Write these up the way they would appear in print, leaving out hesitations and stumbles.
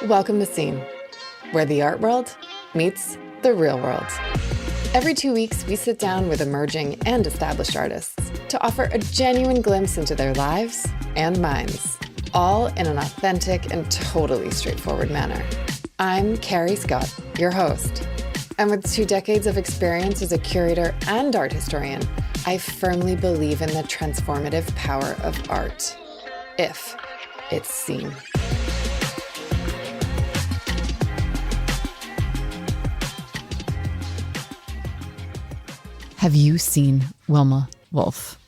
Welcome to Scene, where the art world meets the real world. Every 2 weeks, we sit down with emerging and established artists to offer a genuine glimpse into their lives and minds, all in an authentic and totally straightforward manner. I'm Carrie Scott, your host. And with 2 decades of experience as a curator and art historian, I firmly believe in the transformative power of art, if it's seen. Have you seen Wilma Woolf?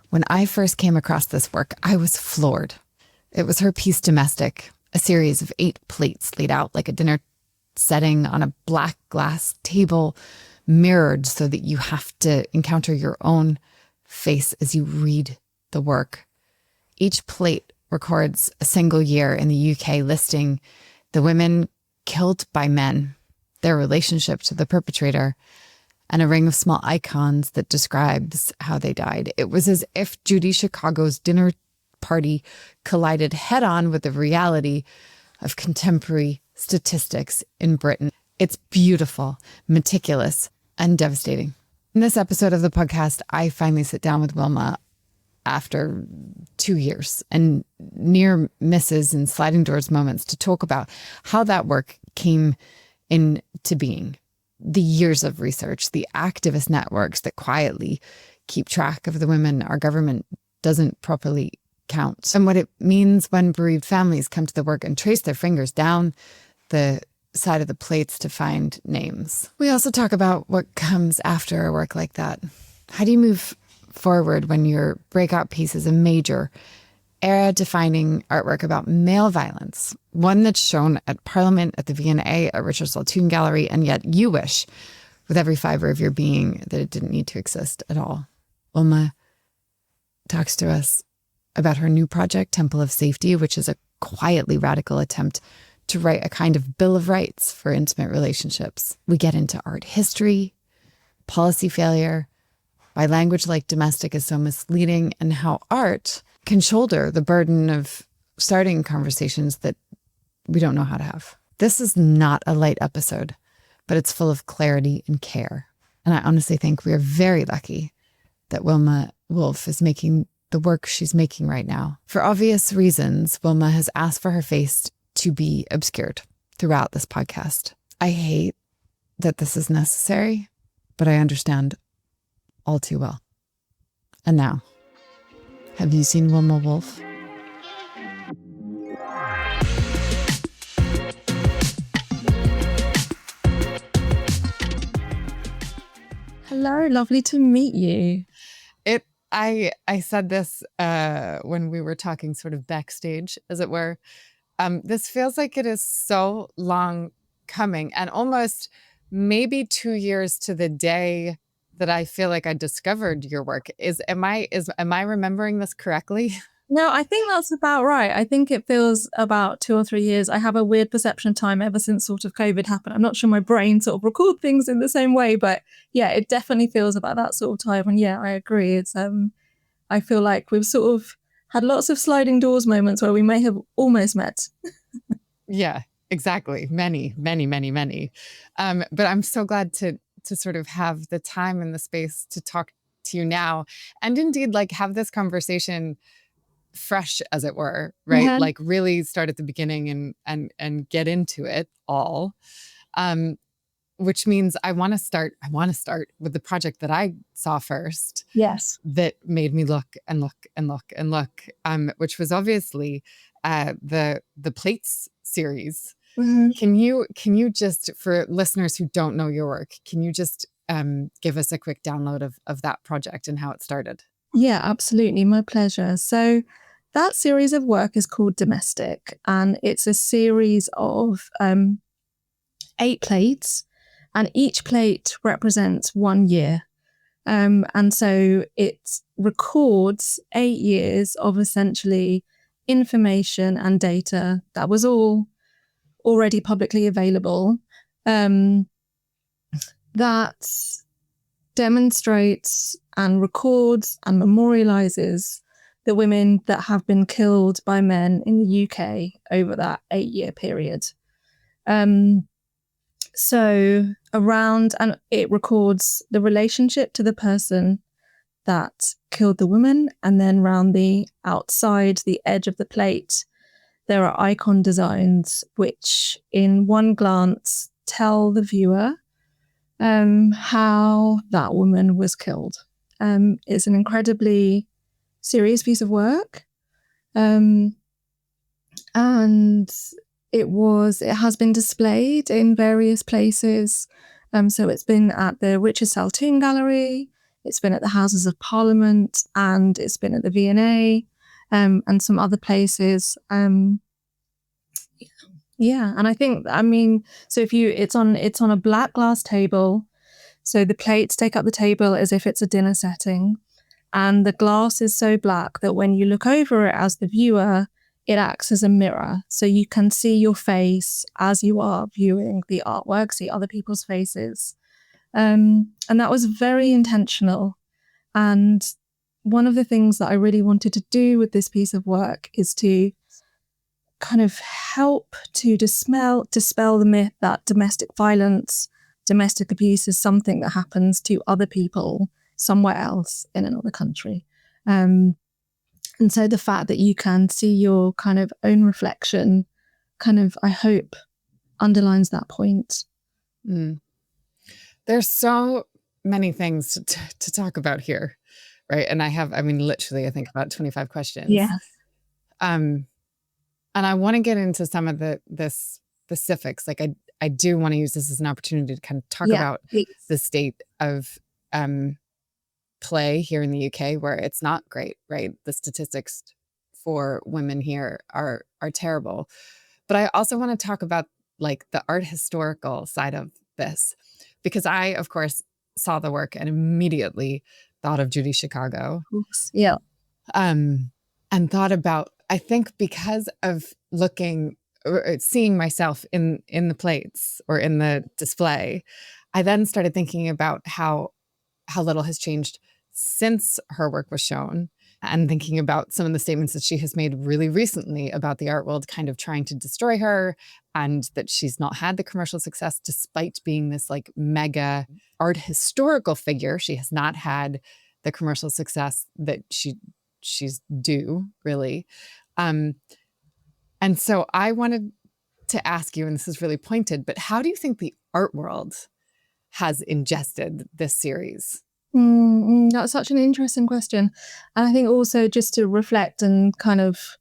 When I first came across this work, I was floored. It was her piece Domestic, a series of 8 plates laid out like a dinner setting on a black glass table, mirrored so that you have to encounter your own face as you read the work. Each plate records a single year in the UK, listing the women killed by men, their relationship to the perpetrator, and a ring of small icons that describes how they died. It was as if Judy Chicago's dinner party collided head-on with the reality of contemporary statistics in Britain. It's beautiful, meticulous, and devastating. In this episode of the podcast, I finally sit down with Wilma after 2 years and near misses and sliding doors moments to talk about how that work came into being. The years of research, the activist networks that quietly keep track of the women our government doesn't properly count, and what it means when bereaved families come to the work and trace their fingers down the side of the plates to find names. We also talk about what comes after a work like that. How do you move forward when your breakout piece is a major, era-defining artwork about male violence, one that's shown at Parliament, at the V&A, at Richard Saltoun Gallery, and yet you wish with every fiber of your being that it didn't need to exist at all. Wilma talks to us about her new project, Temple of Safety, which is a quietly radical attempt to write a kind of Bill of Rights for intimate relationships. We get into art history, policy failure, why language like domestic is so misleading, and how art can shoulder the burden of starting conversations that we don't know how to have. This is not a light episode, but it's full of clarity and care. And I honestly think we are very lucky that Wilma Woolf is making the work she's making right now. For obvious reasons, Wilma has asked for her face to be obscured throughout this podcast. I hate that this is necessary, but I understand all too well. And now, have you seen Wilma Woolf? Hello, lovely to meet you. I said this when we were talking sort of backstage, as it were. This feels like it is so long coming, and almost maybe 2 years to the day that I feel like I discovered your work. Am I remembering this correctly? No, I think that's about right. I think it feels about 2 or 3 years. I have a weird perception of time ever since sort of COVID happened. I'm not sure my brain sort of record things in the same way, but yeah, it definitely feels about that sort of time. And yeah, I agree. It's I feel like we've sort of had lots of sliding doors moments where we may have almost met. Yeah, exactly. Many. But I'm so glad to sort of have the time and the space to talk to you now, and indeed like have this conversation fresh, as it were, right? Mm-hmm. Like really start at the beginning and get into it all. Which means I want to start with the project that I saw first. Yes. That made me look, which was obviously the Plates series. Mm-hmm. Can you just, for listeners who don't know your work, can you just give us a quick download of that project and how it started? Yeah, absolutely. My pleasure. So that series of work is called Domestic, and it's a series of 8 plates, and each plate represents 1 year. And so it records 8 years of essentially information and data that was all already publicly available, that demonstrates and records and memorializes the women that have been killed by men in the UK over that 8-year period. So around, and it records the relationship to the person that killed the woman, and then round the outside, the edge of the plate, there are icon designs which in one glance tell the viewer how that woman was killed. It's an incredibly serious piece of work. And it has been displayed in various places. So it's been at the Richard Saltoun Gallery, it's been at the Houses of Parliament, and it's been at the V&A, and some other places. Yeah, and I think, so it's on a black glass table. So the plates take up the table as if it's a dinner setting, and the glass is so black that when you look over it as the viewer, it acts as a mirror. So you can see your face as you are viewing the artwork, see other people's faces. And that was very intentional. And one of the things that I really wanted to do with this piece of work is to kind of help to dispel the myth that domestic violence, domestic abuse is something that happens to other people somewhere else in another country. And so the fact that you can see your kind of own reflection kind of, I hope, underlines that point. There's so many things to talk about here, right? And literally, I think about 25 questions. Yes. And I want to get into some of the specifics. Like I do want to use this as an opportunity to kind of talk about the state of play here in the UK, where it's not great, right? The statistics for women here are terrible. But I also want to talk about like the art historical side of this, because I, of course, saw the work and immediately thought of Judy Chicago. Yeah. And thought about, I think because of seeing myself in the plates or in the display, I then started thinking about how little has changed since her work was shown, and thinking about some of the statements that she has made really recently about the art world kind of trying to destroy her, and that she's not had the commercial success despite being this like mega art historical figure. She has not had the commercial success that she's due, really. And so I wanted to ask you, and this is really pointed, but how do you think the art world has ingested this series? That's such an interesting question. And I think also just to reflect and kind of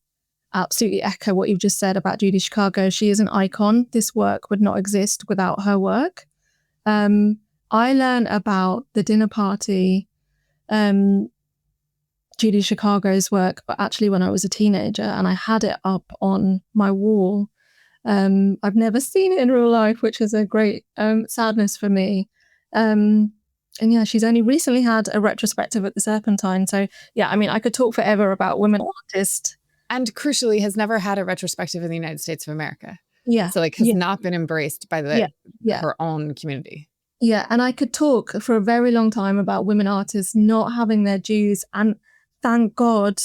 absolutely echo what you've just said about Judy Chicago, she is an icon. This work would not exist without her work. I learned about the dinner party, Judy Chicago's work, but actually when I was a teenager, and I had it up on my wall. I've never seen it in real life, which is a great sadness for me. And yeah, she's only recently had a retrospective at the Serpentine. So yeah, I could talk forever about women artists. And crucially, has never had a retrospective in the United States of America. Yeah. So has not been embraced by her own community. Yeah, and I could talk for a very long time about women artists not having their dues. And thank God,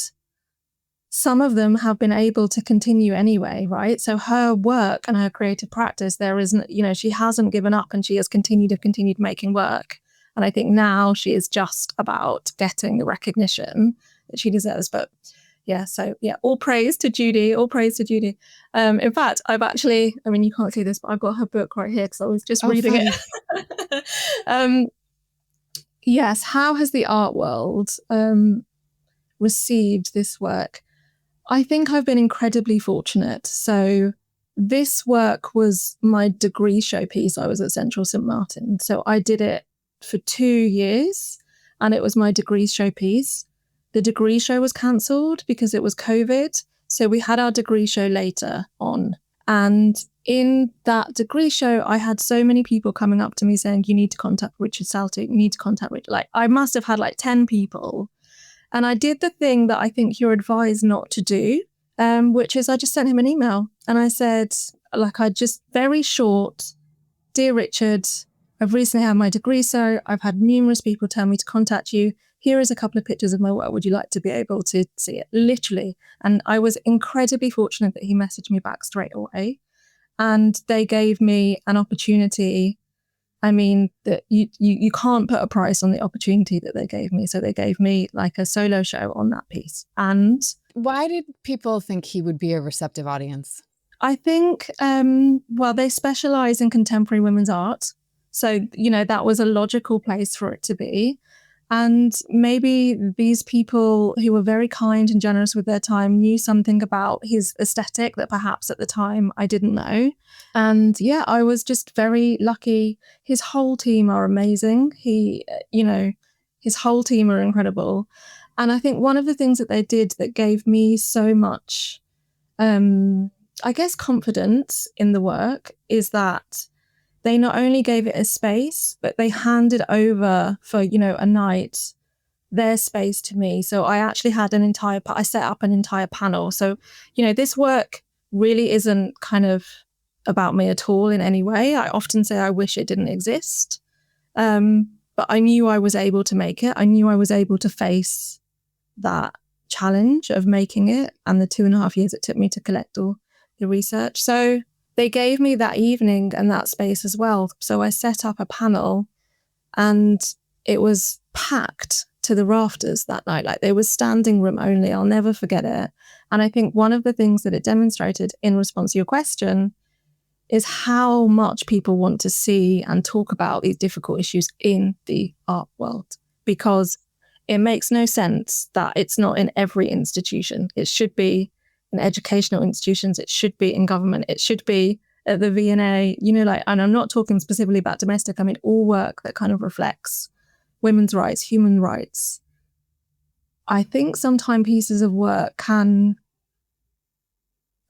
some of them have been able to continue anyway, right? So her work and her creative practice, there isn't, she hasn't given up, and she has continued making work. And I think now she is just about getting the recognition that she deserves. But yeah, so yeah, all praise to Judy, in fact, I've actually, you can't see this, but I've got her book right here because I was just reading it. Yes, how has the art world received this work? I think I've been incredibly fortunate. So this work was my degree showpiece. I was at Central St. Martin. So I did it for 2 years, and it was my degree showpiece. The degree show was cancelled because it was COVID. So we had our degree show later on. And in that degree show, I had so many people coming up to me saying, you need to contact Richard Saltoun, you need to contact Richard. Like, I must have had like 10 people. And I did the thing that I think you're advised not to do, which is I just sent him an email. And I said, very short, Dear Richard, I've recently had my degree, so I've had numerous people tell me to contact you. Here is a couple of pictures of my work. Would you like to be able to see it? Literally. And I was incredibly fortunate that he messaged me back straight away. And they gave me an opportunity. I mean, that you can't put a price on the opportunity that they gave me. So they gave me like a solo show on that piece. And why did people think he would be a receptive audience? I think, well, they specialize in contemporary women's art. So, that was a logical place for it to be. And maybe these people who were very kind and generous with their time knew something about his aesthetic that perhaps at the time I didn't know. And yeah, I was just very lucky. His whole team are amazing. His whole team are incredible. And I think one of the things that they did that gave me so much, I guess, confidence in the work is that they not only gave it a space, but they handed over for, a night, their space to me. So I actually had I set up an entire panel. So, this work really isn't kind of about me at all in any way. I often say I wish it didn't exist. But I knew I was able to make it. I knew I was able to face that challenge of making it and the 2.5 years it took me to collect all the research. So they gave me that evening and that space as well. So I set up a panel and it was packed to the rafters that night. Like, there was standing room only. I'll never forget it. And I think one of the things that it demonstrated in response to your question is how much people want to see and talk about these difficult issues in the art world, because it makes no sense that it's not in every institution. It should be in educational institutions, it should be in government, it should be at the V&A, and I'm not talking specifically about domestic, I mean all work that kind of reflects women's rights, human rights. I think sometimes pieces of work can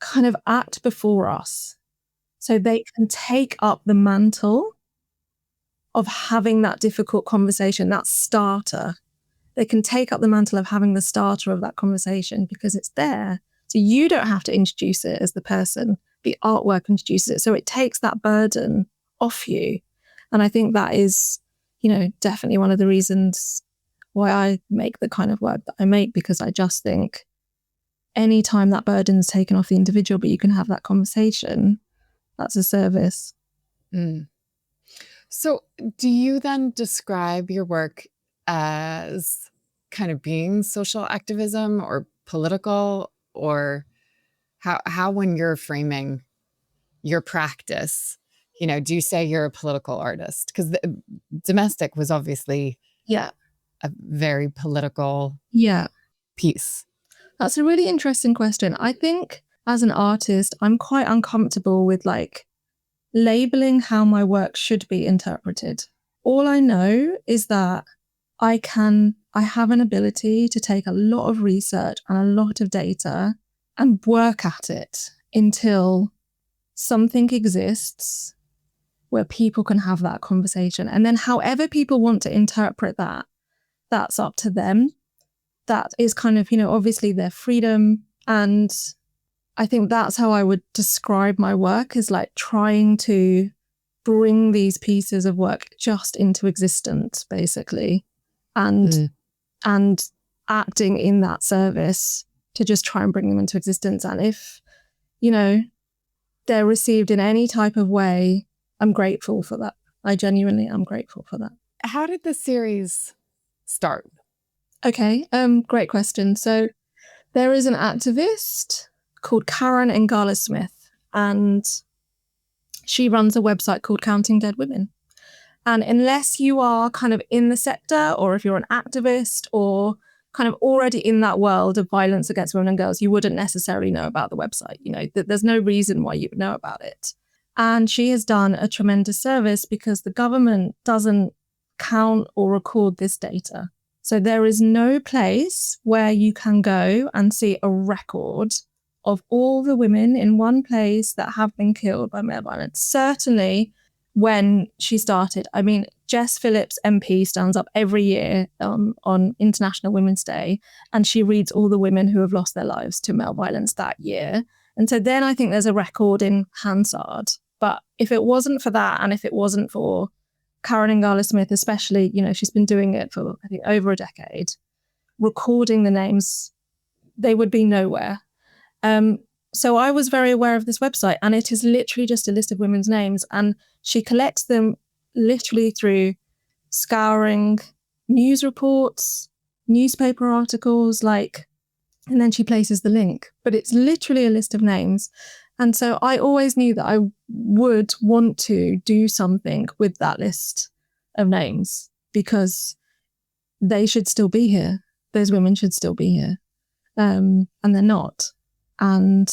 kind of act before us. So they can take up the mantle of having that difficult conversation, that starter. They can take up the mantle of having the starter of that conversation because it's there. So you don't have to introduce it as the person, the artwork introduces it. So it takes that burden off you. And I think that is, definitely one of the reasons why I make the kind of work that I make, because I just think anytime that burden is taken off the individual, but you can have that conversation, that's a service. Mm. So do you then describe your work as kind of being social activism or political, or how when you're framing your practice, do you say you're a political artist? Because domestic was obviously a very political piece. That's a really interesting question. I think as an artist, I'm quite uncomfortable with labeling how my work should be interpreted. All I know is that I have an ability to take a lot of research and a lot of data and work at it until something exists where people can have that conversation. And then however people want to interpret that, that's up to them. That is kind of, obviously their freedom. And I think that's how I would describe my work, is trying to bring these pieces of work just into existence, basically. And acting in that service to just try and bring them into existence. And if, they're received in any type of way, I'm grateful for that. I genuinely am grateful for that. How did the series start? Okay, great question. So there is an activist called Karen Ngala Smith, and she runs a website called Counting Dead Women. And unless you are kind of in the sector, or if you're an activist or kind of already in that world of violence against women and girls, you wouldn't necessarily know about the website. There's no reason why you would know about it. And she has done a tremendous service because the government doesn't count or record this data. So there is no place where you can go and see a record of all the women in one place that have been killed by male violence. Certainly when she started, I mean, Jess Phillips MP stands up every year on International Women's Day, and she reads all the women who have lost their lives to male violence that year. And so then I think there's a record in Hansard. But if it wasn't for that, and if it wasn't for Karen Ngala Smith, especially, she's been doing it for, I think, over a decade, recording the names, they would be nowhere. so I was very aware of this website, and it is literally just a list of women's names, and she collects them literally through scouring news reports, newspaper articles, and then she places the link. But it's literally a list of names. And so I always knew that I would want to do something with that list of names, because they should still be here. Those women should still be here. And they're not. And,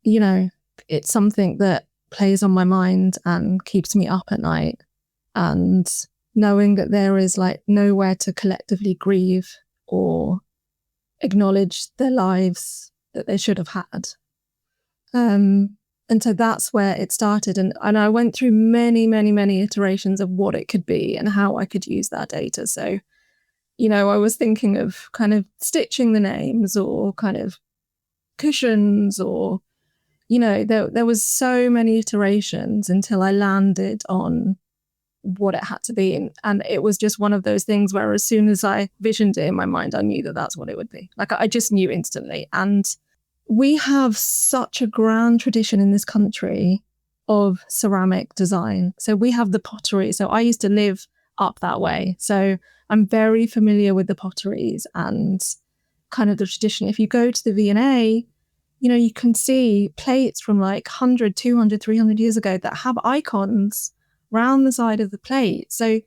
you know, it's something that plays on my mind and keeps me up at night. And knowing that there is nowhere to collectively grieve or acknowledge their lives that they should have had. And so that's where it started. And I went through many, many, many iterations of what it could be and how I could use that data. So, you know, I was thinking of kind of stitching the names or kind of cushions, or, you know, there was so many iterations until I landed on what it had to be. And it was just one of those things where as soon as I visioned it in my mind, I knew that that's what it would be. I just knew instantly. And we have such a grand tradition in this country of ceramic design. So we have the pottery. So I used to live up that way. So I'm very familiar with the potteries and kind of the tradition. If you go to the V&A, you know, you can see plates from 100, 200, 300 years ago that have icons round the side of the plate. So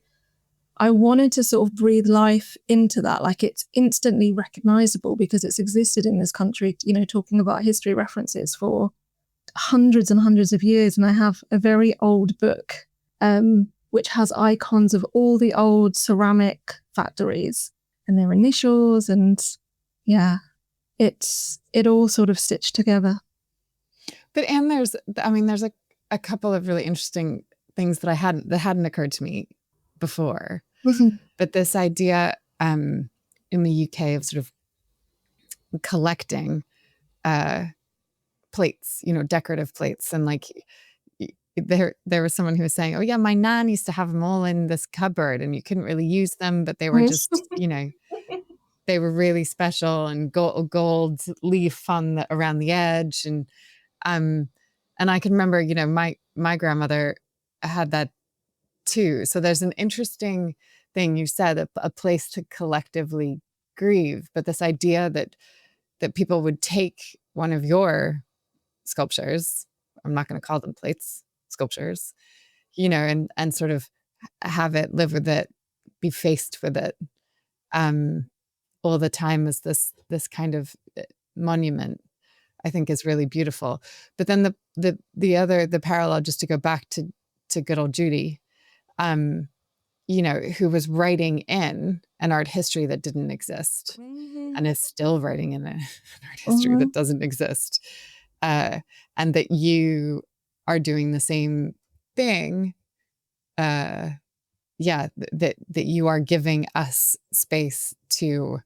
I wanted to sort of breathe life into that. It's instantly recognizable because it's existed in this country, you know, talking about history references for hundreds and hundreds of years. And I have a very old book, which has icons of all the old ceramic factories and their initials. And yeah, it all sort of stitched together. But there's a couple of really interesting things that hadn't occurred to me before. Mm-hmm. But this idea in the UK of sort of collecting plates, you know, decorative plates, and there was someone who was saying, oh yeah, my nan used to have them all in this cupboard and you couldn't really use them, but they were just, you know, they were really special, and gold leaf around the edge. And I can remember, you know, my grandmother had that too. So there's an interesting thing you said, a place to collectively grieve, but this idea that people would take one of your sculptures, I'm not going to call them plates, sculptures, you know, and sort of have it, live with it, be faced with it all the time as this kind of monument, I think is really beautiful. But then the parallel, just to go back to good old Judy, you know, who was writing in an art history that didn't exist, mm-hmm. and is still writing in an art history mm-hmm. that doesn't exist, and that you are doing the same thing. That you are giving us space to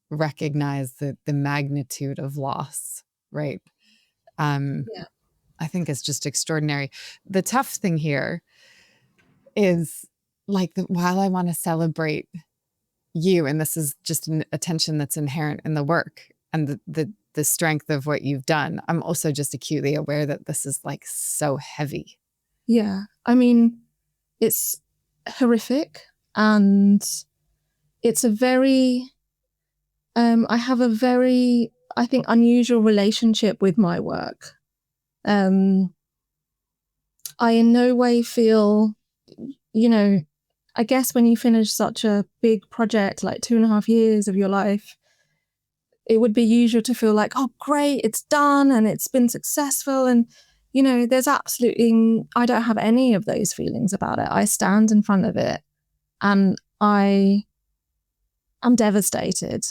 recognize the magnitude of loss, right? I think it's just extraordinary. The tough thing here is while I want to celebrate you, and this is just a tension that's inherent in the work and the strength of what you've done, I'm also just acutely aware that this is so heavy. Yeah, I mean, it's horrific, and it's a very, I have a very, I think, unusual relationship with my work. I in no way feel, you know, I guess when you finish such a big project, 2.5 years of your life, it would be usual to feel oh, great, it's done and it's been successful. And, you know, there's absolutely, I don't have any of those feelings about it. I stand in front of it and I'm devastated.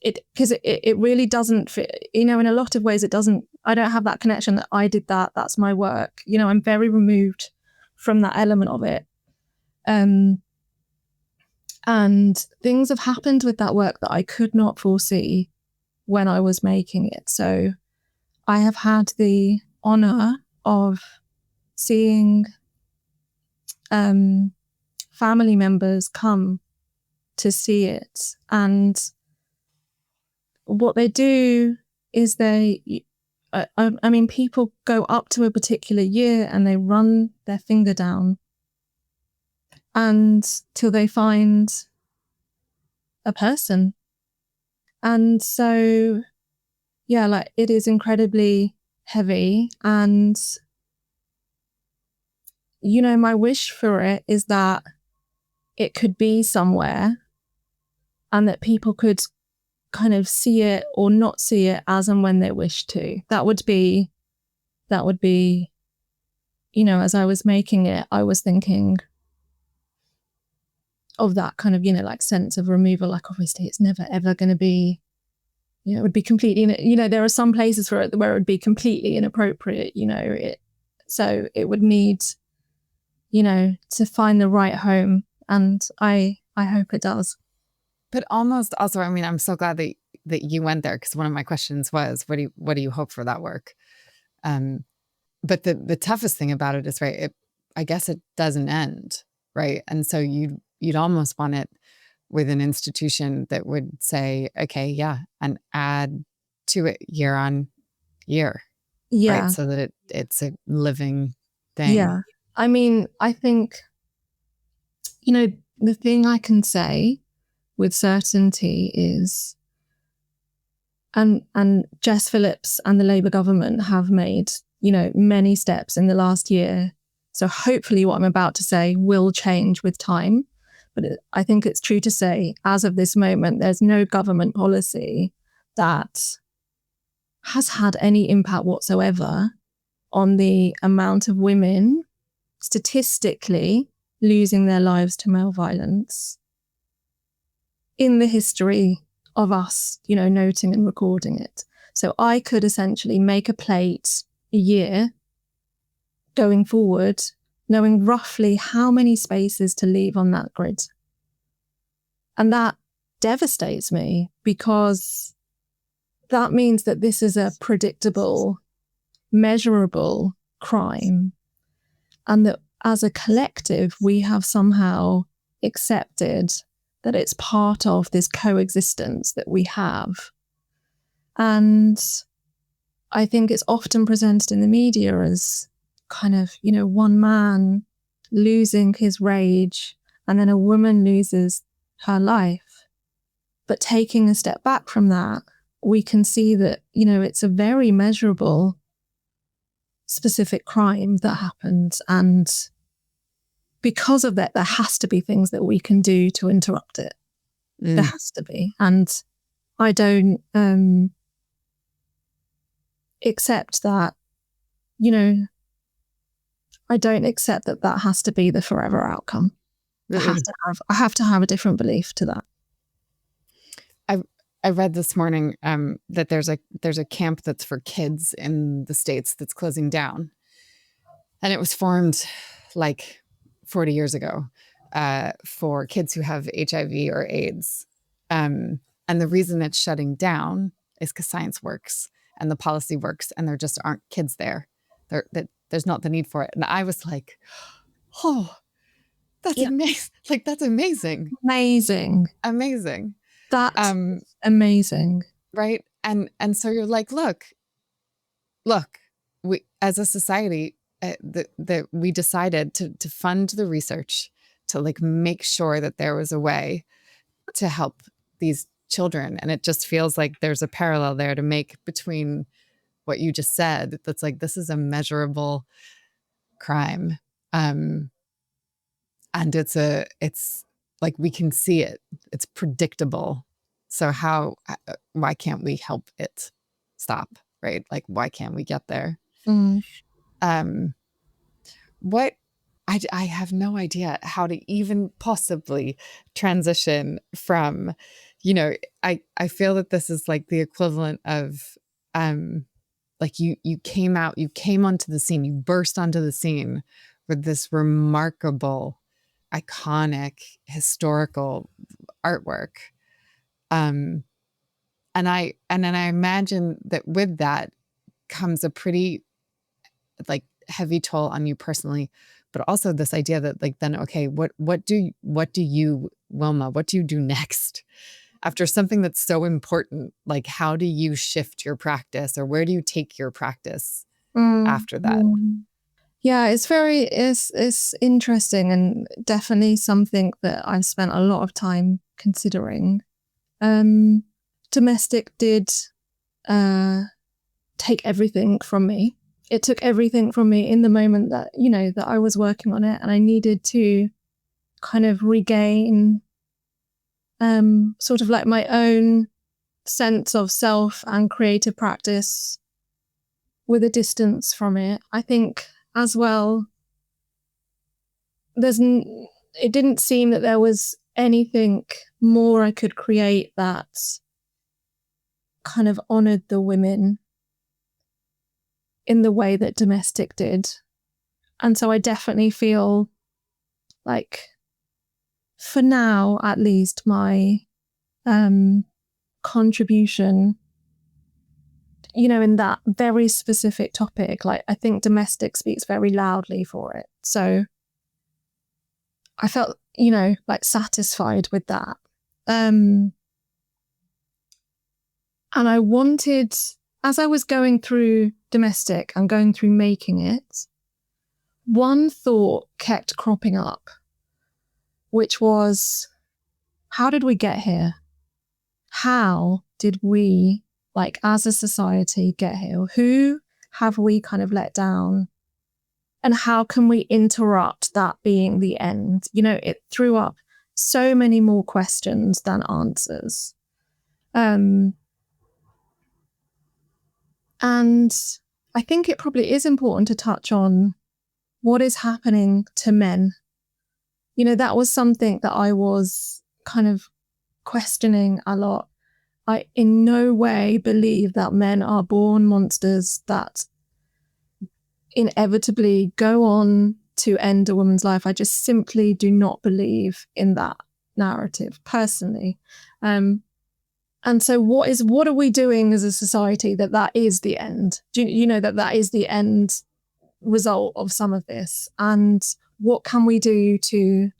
Because it really doesn't fit, you know, in a lot of ways it doesn't, I don't have that connection that I did that's my work. You know, I'm very removed from that element of it. And things have happened with that work that I could not foresee when I was making it. So I have had the honor of seeing family members come to see it. And what they do is I mean, people go up to a particular year and they run their finger down and till they find a person. And so, yeah, like it is incredibly heavy. And, you know, my wish for it is that it could be somewhere and that people could kind of see it or not see it as and when they wish to. That would be, you know, as I was making it, I was thinking of that kind of, you know, like sense of removal. Like obviously it's never ever going to be, you know, it would be completely, you know, there are some places where it would be completely inappropriate, you know, so it would need, you know, to find the right home. And I hope it does. But almost also, I mean, I'm so glad that you went there, because one of my questions was, what do you hope for that work? But the toughest thing about it is, right, I guess it doesn't end, right? And so you'd almost want it with an institution that would say, okay, yeah, and add to it year on year, Yeah. right? So that it's a living thing. Yeah. I mean, I think, you know, the thing I can say with certainty is, and Jess Phillips and the Labour government have made, you know, many steps in the last year. So hopefully what I'm about to say will change with time. But I think it's true to say, as of this moment, there's no government policy that has had any impact whatsoever on the amount of women statistically losing their lives to male violence in the history of us, you know, noting and recording it. So I could essentially make a plate a year going forward, knowing roughly how many spaces to leave on that grid. And that devastates me, because that means that this is a predictable, measurable crime, and that as a collective, we have somehow accepted that it's part of this coexistence that we have. And I think it's often presented in the media as kind of, you know, one man losing his rage and then a woman loses her life. But taking a step back from that, we can see that, you know, it's a very measurable, specific crime that happened. And because of that, there has to be things that we can do to interrupt it. There has to be. And I don't accept that, you know, I don't accept that that has to be the forever outcome. I have to have a different belief to that. I read this morning that there's a camp that's for kids in the States that's closing down. And it was formed like 40 years ago for kids who have HIV or AIDS. And the reason it's shutting down is because science works and the policy works, and there just aren't kids there. There's not the need for it. And I was like, oh, that's amazing. Like, that's amazing. Amazing. That's amazing. Right. And so you're like, look, we, as a society, that we decided to fund the research, to like make sure that there was a way to help these children. And it just feels like there's a parallel there to make between what you just said. That's like, this is a measurable crime. And it's like, we can see it. It's predictable. So why can't we help it stop? Right? Like, why can't we get there? What I have no idea how to even possibly transition from, you know, I feel that this is like the equivalent of like you came onto the scene, you burst onto the scene with this remarkable, iconic, historical artwork. And then I imagine that with that comes a pretty like heavy toll on you personally, but also this idea that like, then, okay, what do you, Wilma, what do you do next? after something that's so important, like how do you shift your practice, or where do you take your practice after that? Yeah, it's interesting, and definitely something that I've spent a lot of time considering. Domestic did take everything from me. It took everything from me in the moment that, that I was working on it, and I needed to kind of regain sort of like my own sense of self and creative practice with a distance from it. I think as well, it didn't seem that there was anything more I could create that kind of honoured the women in the way that Domestic did. And so I definitely feel like, for now at least, my contribution, in that very specific topic, like I think Domestic speaks very loudly for it. So I felt, like satisfied with that. And I wanted, as I was going through Domestic and going through making it, one thought kept cropping up, which was, how did we get here? How did we, like as a society, get here? Who have we kind of let down? And how can we interrupt that being the end? It threw up so many more questions than answers. And I think it probably is important to touch on what is happening to men. That was something that I was kind of questioning a lot. I in no way believe that men are born monsters that inevitably go on to end a woman's life. I just simply do not believe in that narrative personally. And so what are we doing as a society that is the end? Do you know that is the end result of some of this? And what can we do to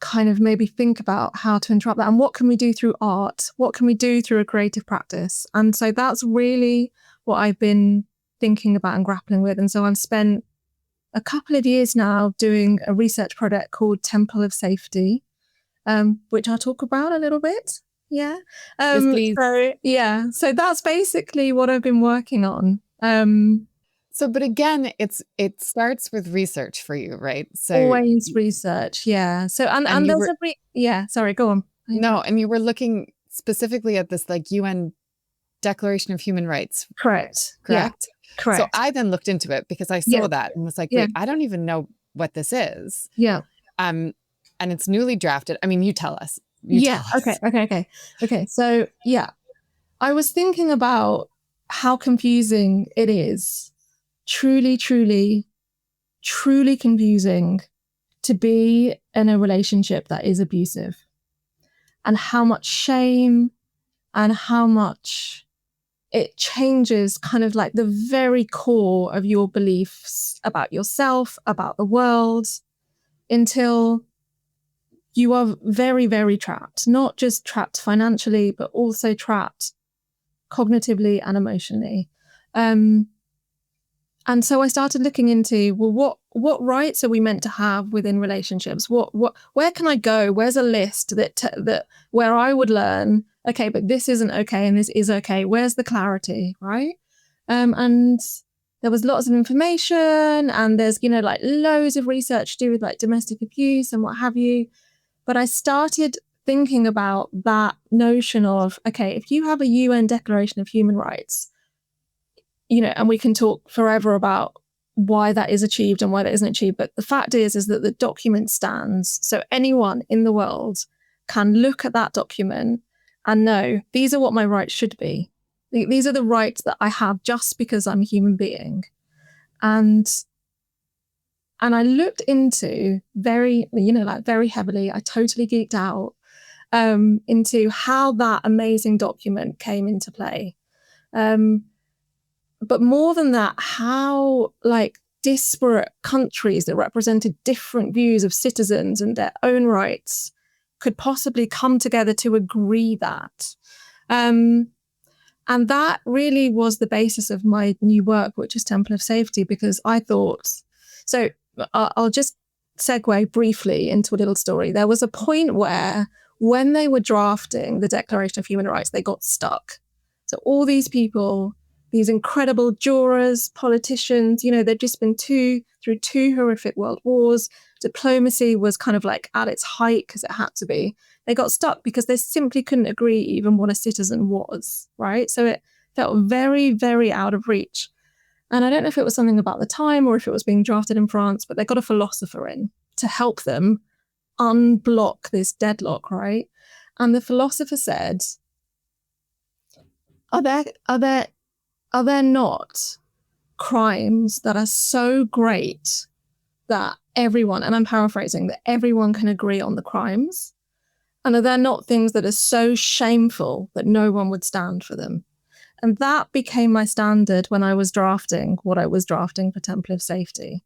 kind of maybe think about how to interrupt that? And what can we do through art? What can we do through a creative practice? And so that's really what I've been thinking about and grappling with. And so I've spent a couple of years now doing a research project called Temple of Safety, which I'll talk about a little bit. Yeah. Yes, please. So that's basically what I've been working on. But again, it starts with research for you, right? So always research. Yeah. So, and there's sorry, go on. No, and you were looking specifically at this like UN Declaration of Human Rights. Correct. Yeah, correct. So I then looked into it because I saw that and was like, wait, I don't even know what this is. Yeah. And it's newly drafted. I mean, you tell us. Okay. So I was thinking about how confusing it is. Truly confusing to be in a relationship that is abusive, and how much shame and how much it changes kind of like the very core of your beliefs about yourself, about the world, until you are very, very trapped, not just trapped financially, but also trapped cognitively and emotionally. And so I started looking into, well, what rights are we meant to have within relationships? Where can I go? Where's a list that where I would learn, okay, but this isn't okay and this is okay. Where's the clarity, right? And there was lots of information, and there's, like loads of research to do with like domestic abuse and what have you. But I started thinking about that notion of, okay, if you have a UN Declaration of Human Rights, and we can talk forever about why that is achieved and why that isn't achieved. But the fact is that the document stands. So anyone in the world can look at that document and know, these are what my rights should be. These are the rights that I have just because I'm a human being. And I looked into very heavily, I totally geeked out into how that amazing document came into play. But more than that, how like disparate countries that represented different views of citizens and their own rights could possibly come together to agree that. And that really was the basis of my new work, which is Temple of Safety, because I thought, so I'll just segue briefly into a little story. There was a point where when they were drafting the Declaration of Human Rights, they got stuck. So all these people, these incredible jurors, politicians, they'd just been through two horrific world wars. Diplomacy was kind of like at its height because it had to be. They got stuck because they simply couldn't agree even what a citizen was, right? So it felt very, very out of reach. And I don't know if it was something about the time or if it was being drafted in France, but they got a philosopher in to help them unblock this deadlock, right? And the philosopher said, are there not crimes that are so great that everyone, and I'm paraphrasing, that everyone can agree on the crimes? And are there not things that are so shameful that no one would stand for them? And that became my standard when I was drafting what I was drafting for Temple of Safety.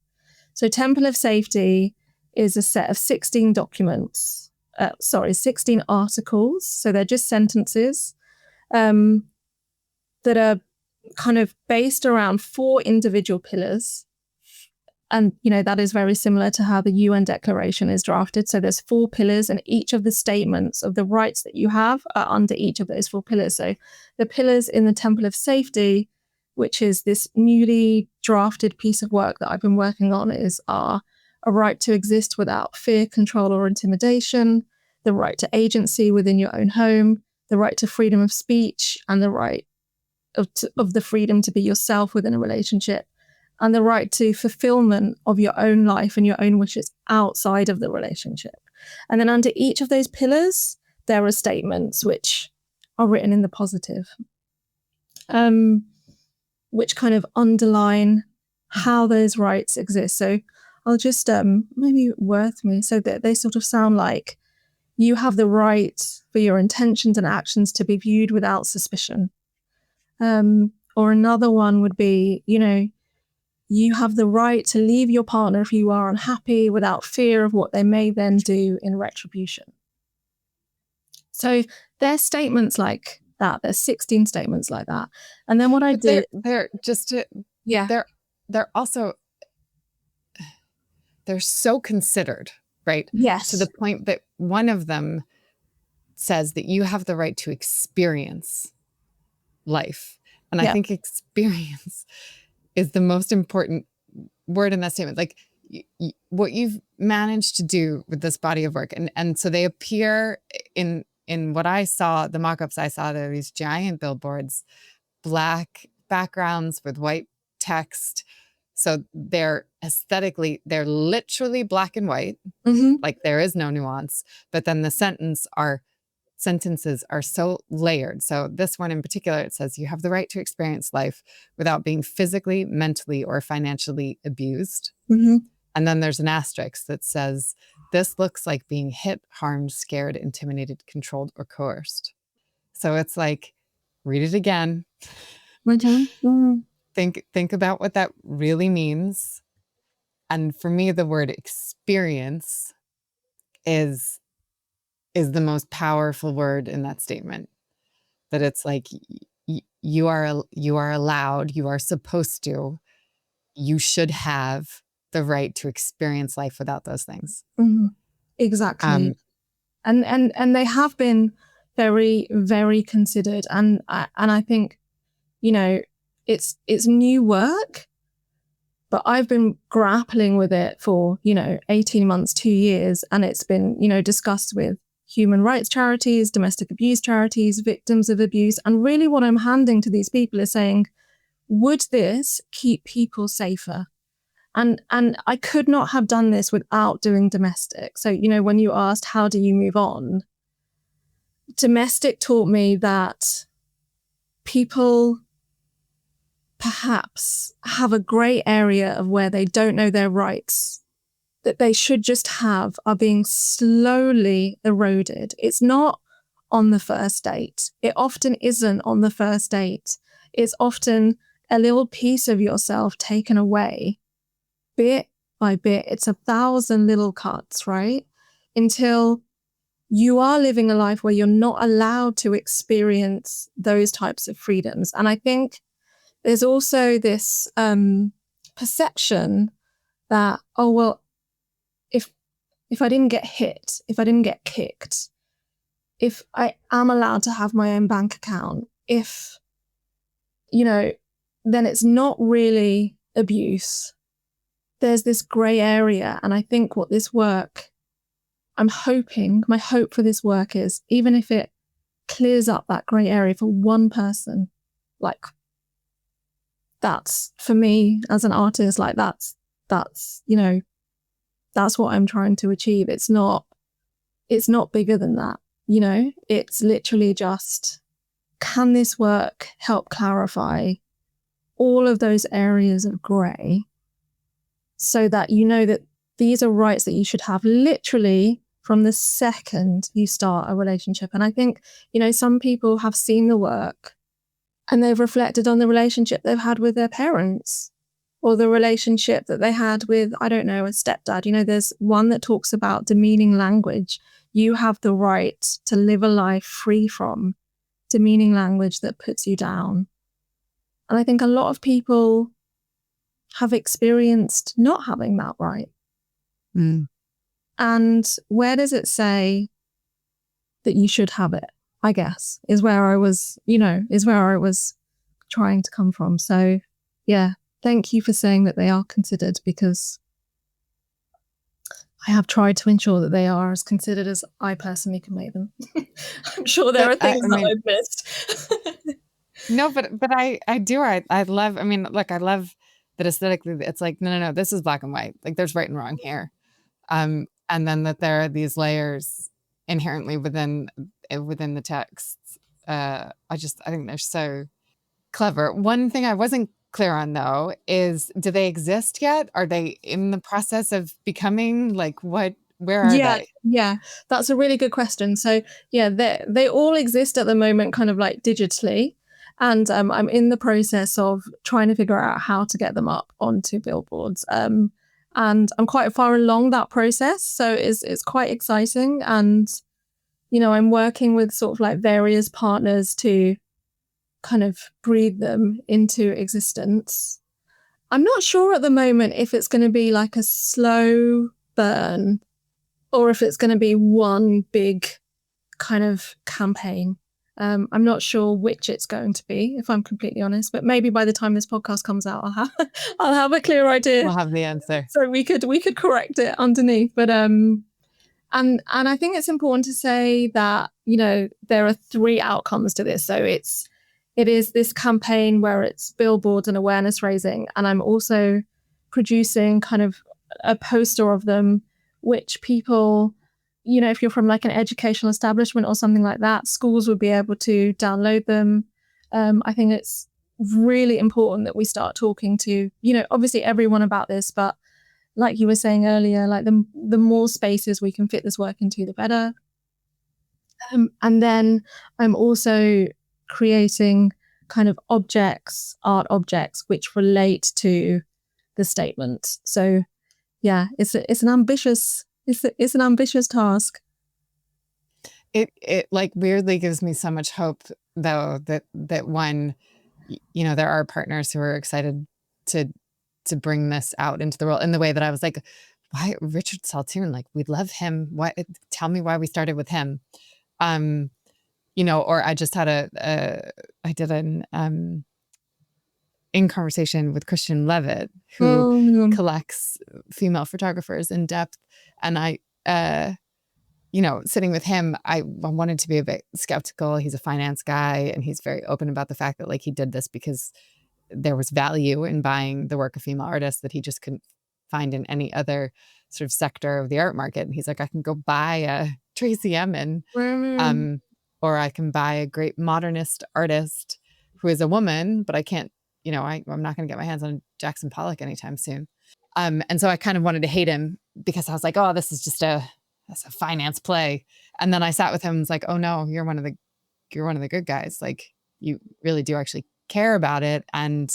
So Temple of Safety is a set of 16 documents, 16 articles. So they're just sentences that are kind of based around 4 individual pillars. And, that is very similar to how the UN Declaration is drafted. So there's 4 pillars, and each of the statements of the rights that you have are under each of those 4 pillars. So the pillars in the Temple of Safety, which is this newly drafted piece of work that I've been working on, are a right to exist without fear, control, or intimidation, the right to agency within your own home, the right to freedom of speech, and the right of the freedom to be yourself within a relationship, and the right to fulfillment of your own life and your own wishes outside of the relationship. And then under each of those pillars, there are statements which are written in the positive, which kind of underline how those rights exist. So I'll just maybe worth me so that they sort of sound like you have the right for your intentions and actions to be viewed without suspicion. Or another one would be, you have the right to leave your partner if you are unhappy without fear of what they may then do in retribution. So there's statements like that. There's 16 statements like that. And then what I did... They're just to... Yeah. They're also... They're so considered, right? Yes. To the point that one of them says that you have the right to experience life. And I think experience is the most important word in that statement. Like what you've managed to do with this body of work. And so they appear in what I saw, the mock-ups I saw, there are these giant billboards, black backgrounds with white text. So they're aesthetically, they're literally black and white. Mm-hmm. Like there is no nuance, but then the sentences are so layered. So this one in particular, it says, you have the right to experience life without being physically, mentally, or financially abused. Mm-hmm. And then there's an asterisk that says, this looks like being hit, harmed, scared, intimidated, controlled, or coerced. So it's like, read it again. Mm-hmm. Think about what that really means. And for me, the word experience is the most powerful word in that statement. That it's like you are allowed, you are supposed to, you should have the right to experience life without those things. Mm-hmm. Exactly. And they have been very, very considered. And I think, it's new work, but I've been grappling with it for, 18 months, 2 years. And it's been, discussed with human rights charities, domestic abuse charities, victims of abuse. And really what I'm handing to these people is saying, would this keep people safer? And I could not have done this without doing domestic. So, when you asked, how do you move on? Domestic taught me that people perhaps have a gray area of where they don't know their rights that they should just have are being slowly eroded. It's not on the first date. It often isn't on the first date. It's often a little piece of yourself taken away bit by bit. It's 1,000 little cuts, right? Until you are living a life where you're not allowed to experience those types of freedoms. And I think there's also this perception that, oh, well, if I didn't get hit, if I didn't get kicked, if I am allowed to have my own bank account, if, then it's not really abuse. There's this grey area. And I think what this work, my hope for this work is, even if it clears up that grey area for one person, like, that's, for me as an artist, like that's what I'm trying to achieve. It's not bigger than that, it's literally just, can this work help clarify all of those areas of grey so that that these are rights that you should have literally from the second you start a relationship. And I think, some people have seen the work and they've reflected on the relationship they've had with their parents, or the relationship that they had with, I don't know, a stepdad. There's one that talks about demeaning language. You have the right to live a life free from demeaning language that puts you down. And I think a lot of people have experienced not having that right. Mm. And where does it say that you should have it, I guess, is where I was trying to come from. So yeah, thank you for saying that they are considered, because I have tried to ensure that they are as considered as I personally can make them. I'm sure there are things that I've missed. No, but I do. I love, look, I love that aesthetically it's like, no, this is black and white. Like, there's right and wrong here. And then that there are these layers inherently within the texts. I think they're so clever. One thing I wasn't clear on, though, is, do they exist yet? Are they in the process of becoming, like, where are they? Yeah, that's a really good question. So yeah, they all exist at the moment, kind of like digitally. And I'm in the process of trying to figure out how to get them up onto billboards. And I'm quite far along that process. So it's quite exciting. And, I'm working with sort of like various partners to kind of breathe them into existence. I'm not sure at the moment if it's going to be like a slow burn or if it's going to be one big kind of campaign. I'm not sure which it's going to be, if I'm completely honest, but maybe by the time this podcast comes out, I'll have a clear idea. We'll have the answer. So we could correct it underneath. But and I think it's important to say that, there are three outcomes to this. So it is this campaign where it's billboards and awareness raising. And I'm also producing kind of a poster of them, which people, if you're from like an educational establishment or something like that, schools would be able to download them. I think it's really important that we start talking to, obviously everyone about this, but like you were saying earlier, like the more spaces we can fit this work into, the better. And then I'm also creating kind of art objects, which relate to the statement. So yeah, it's an ambitious task. It like weirdly gives me so much hope, though, that one, there are partners who are excited to bring this out into the world in the way that I was like, why Richard Saltoun? Like, we'd love him. Why? Tell me why we started with him. Or I just had I did an in conversation with Christian Levitt, who collects female photographers in depth. And I, sitting with him, I wanted to be a bit skeptical. He's a finance guy, and he's very open about the fact that, like, he did this because there was value in buying the work of female artists that he just couldn't find in any other sort of sector of the art market. And he's like, I can go buy a Tracy Emin, or I can buy a great modernist artist who is a woman, but I can't, I'm not going to get my hands on Jackson Pollock anytime soon. And so I kind of wanted to hate him because I was like, oh, this is just that's a finance play. And then I sat with him and was like, oh no, you're one of the good guys. Like, you really do actually care about it. And,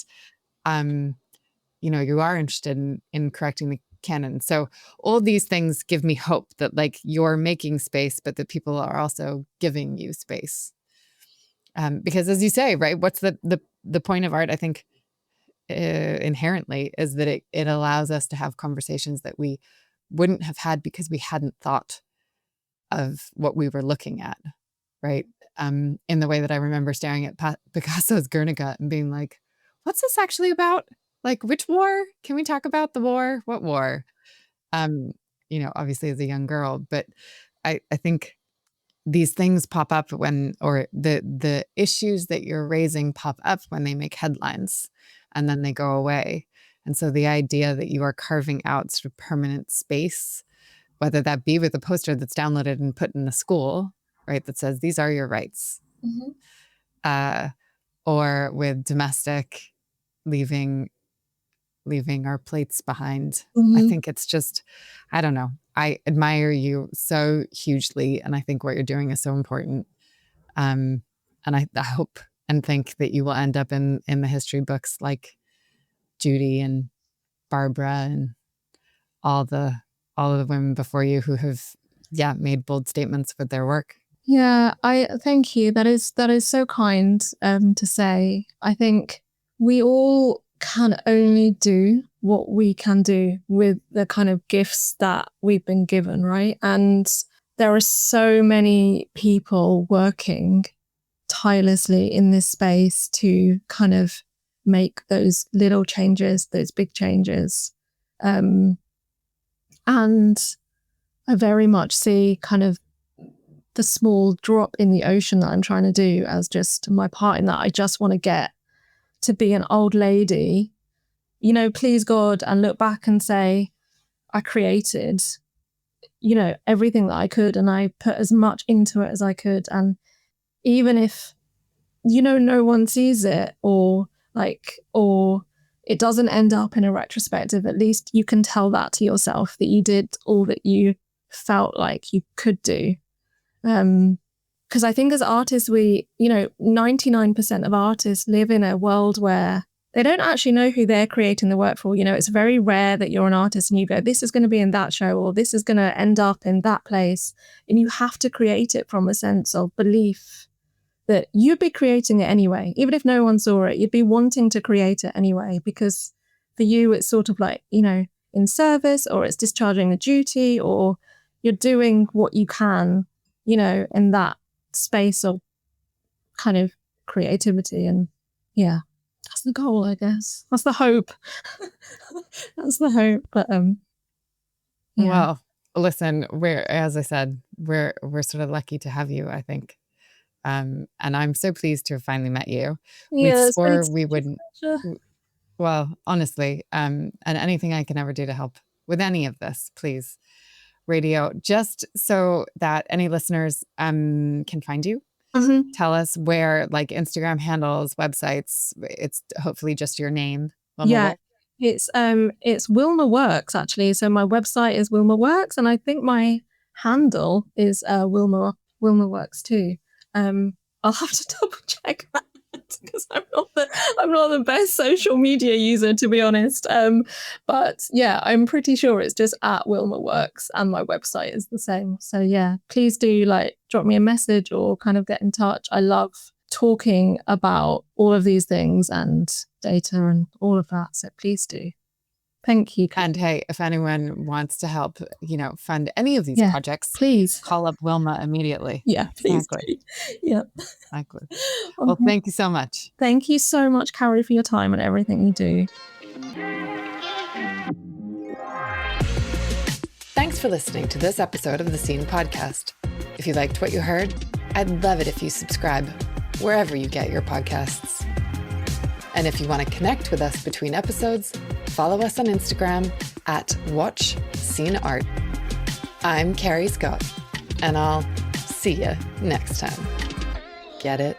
you are interested in correcting canon. So all these things give me hope that like you're making space, but that people are also giving you space. Because as you say, right, what's the point of art, I think, inherently is that it allows us to have conversations that we wouldn't have had because we hadn't thought of what we were looking at, right? In the way that I remember staring at Picasso's Guernica and being like, what's this actually about? Like, which war? Can we talk about the war? What war? Obviously as a young girl, but I think these things pop up when, or the issues that you're raising pop up when they make headlines and then they go away. And so the idea that you are carving out sort of permanent space, whether that be with a poster that's downloaded and put in a school, right, that says these are your rights, or with domestic leaving our plates behind. I think it's just, I don't know. I admire you so hugely, and I think what you're doing is so important. And I hope and think that you will end up in the history books like Judy and Barbara and all of the women before you who have made bold statements with their work. Yeah, I thank you. That is so kind to say. I think we all can only do what we can do with the kind of gifts that we've been given, right? And there are so many people working tirelessly in this space to kind of make those little changes, those big changes. And I very much see kind of the small drop in the ocean that I'm trying to do as just my part in that. I just want to get to be an old lady, please God, and look back and say, I created, everything that I could, and I put as much into it as I could. And even if, no one sees it or it doesn't end up in a retrospective, at least you can tell that to yourself that you did all that you felt like you could do. Because I think as artists, 99% of artists live in a world where they don't actually know who they're creating the work for. It's very rare that you're an artist and you go, this is going to be in that show, or this is going to end up in that place. And you have to create it from a sense of belief that you'd be creating it anyway. Even if no one saw it, you'd be wanting to create it anyway, because for you, it's sort of like, in service, or it's discharging a duty, or you're doing what you can, in that space of kind of creativity. And that's the goal, I guess. That's the hope. That's the hope. But well, listen, as I said, we're sort of lucky to have you, I think. And I'm so pleased to have finally met you. We swore we wouldn't. Well, honestly, and anything I can ever do to help with any of this, please. Radio, just so that any listeners can find you. Tell us where, like Instagram handles, websites. It's hopefully just your name. Wilma Woolf. It's Wilma Works, actually. So my website is Wilma Works, and I think my handle is Wilma Works too. I'll have to double check that because I'm not the best social media user, to be honest. But yeah, I'm pretty sure it's just at Wilma Works, and my website is the same. So yeah, please do drop me a message or kind of get in touch. I love talking about all of these things and data and all of that. So please do. Thank you. And hey, if anyone wants to help, fund any of these projects, please call up Wilma immediately. Yeah, please. Exactly. Yeah. Exactly. Well, thank you so much. Thank you so much, Carrie, for your time and everything you do. Thanks for listening to this episode of the Scene Podcast. If you liked what you heard, I'd love it if you subscribe wherever you get your podcasts. And if you want to connect with us between episodes, follow us on Instagram at WatchSceneArt. I'm Carrie Scott, and I'll see you next time. Get it?